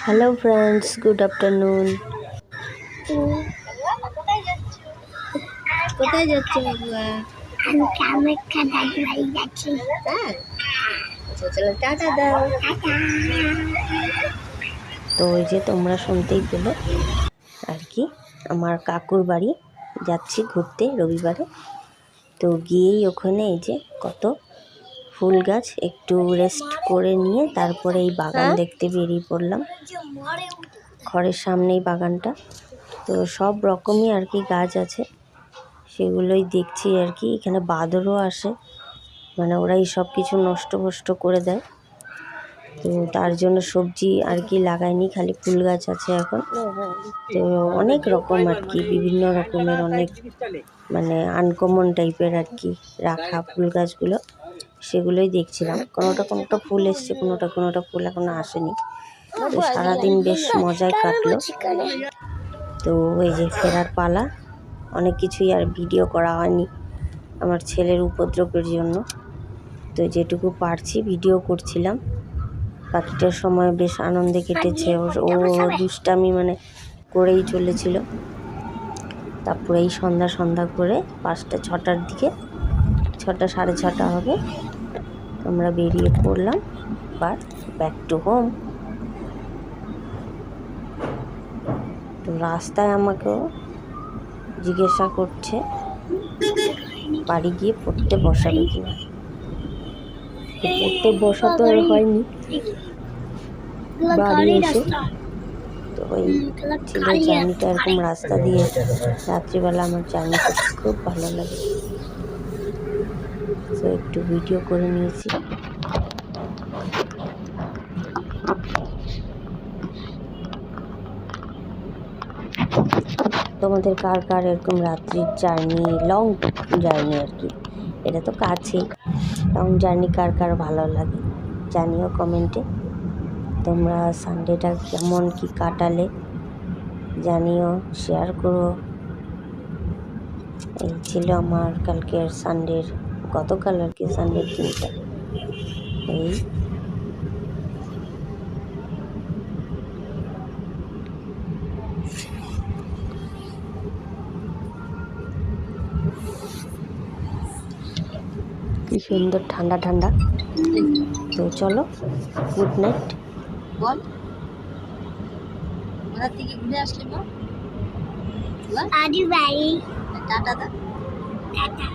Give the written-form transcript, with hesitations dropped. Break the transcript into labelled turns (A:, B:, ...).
A: Hello friends, good afternoon. কোথায় যাচ্ছ বাবা?
B: আমি কামাখ্যা দাদু বাড়ি যাচ্ছি।
A: আচ্ছা চলো টাটা দাও। তো ওই যে তোমরা শুনতেই পেলে আর কি, আমার কাকুর বাড়ি যাচ্ছি ঘুরতে রবিবারে। তো গিয়েই ওখানে এই যে কত ফুল গাছ, একটু রেস্ট করে নিয়ে তারপরে এই বাগান দেখতে বেরিয়ে পড়লাম। ঘরের সামনেই বাগানটা, তো সব রকমই আর কি গাছ আছে, সেগুলোই দেখছি আর কি। এখানে বাঁদরও আসে, মানে ওরাই সব কিছু নষ্ট ফষ্ট করে দেয়। তো তার জন্য সবজি আর কি লাগাইনি, খালি ফুল গাছ আছে এখন। তো অনেক রকম আর কি, বিভিন্ন রকমের অনেক মানে আনকমন টাইপের আর কি রাখা ফুল গাছগুলো, সেগুলোই দেখছিলাম। কোনোটা ফুল এসছে, কোনোটা ফুল এখনো আসেনি। তো সারাদিন বেশ মজায় কাটলো। তো ওই যে ফেরার পালা, অনেক কিছুই আর ভিডিও করা হয়নি আমার ছেলের উপদ্রবের জন্য। তো যেটুকু পারছি ভিডিও করছিলাম। বাকিটার সময় বেশ আনন্দে কেটেছে। ও দুষ্টামি মানে করেই চলেছিল। তারপরে এই সন্ধ্যা করে 5টা-6টার দিকে, 6টা সাড়ে 6টা হবে, আমরা বেরিয়ে পড়লাম বাট ব্যাক টু হোম। তো রাস্তায় আমাকেও জিজ্ঞাসা করছে বাড়ি গিয়ে পড়তে বসাবে কিনা। পড়তে বসা তো আর হয়নি বাড়ি এসে। তো ওই ছিল জার্নিটা, এরকম রাস্তা দিয়ে রাত্রিবেলা আমার জার্নি করতে খুব ভালো লাগে। তো একটু ভিডিও করে নিয়েছি। তোমাদের কার কার এরকম রাত্রির জার্নি, লং জার্নি আর কি, এটা তো কাছেই, লং জার্নি কার কার ভালো লাগে জানিও কমেন্টে। তোমরা সানডেটা কেমন কি কাটালে জানিও, শেয়ার করো। এই ছিল আমার কালকের গতকাল আর কি সানডের দিনটা। এই কি সুন্দর ঠান্ডা ঠান্ডা। তো চলো, গুড নাইট। বল কোথা থেকে ঘুরে আসলে বল?
B: দাদু বাড়ি।
A: টাটা দা।
B: টাটা।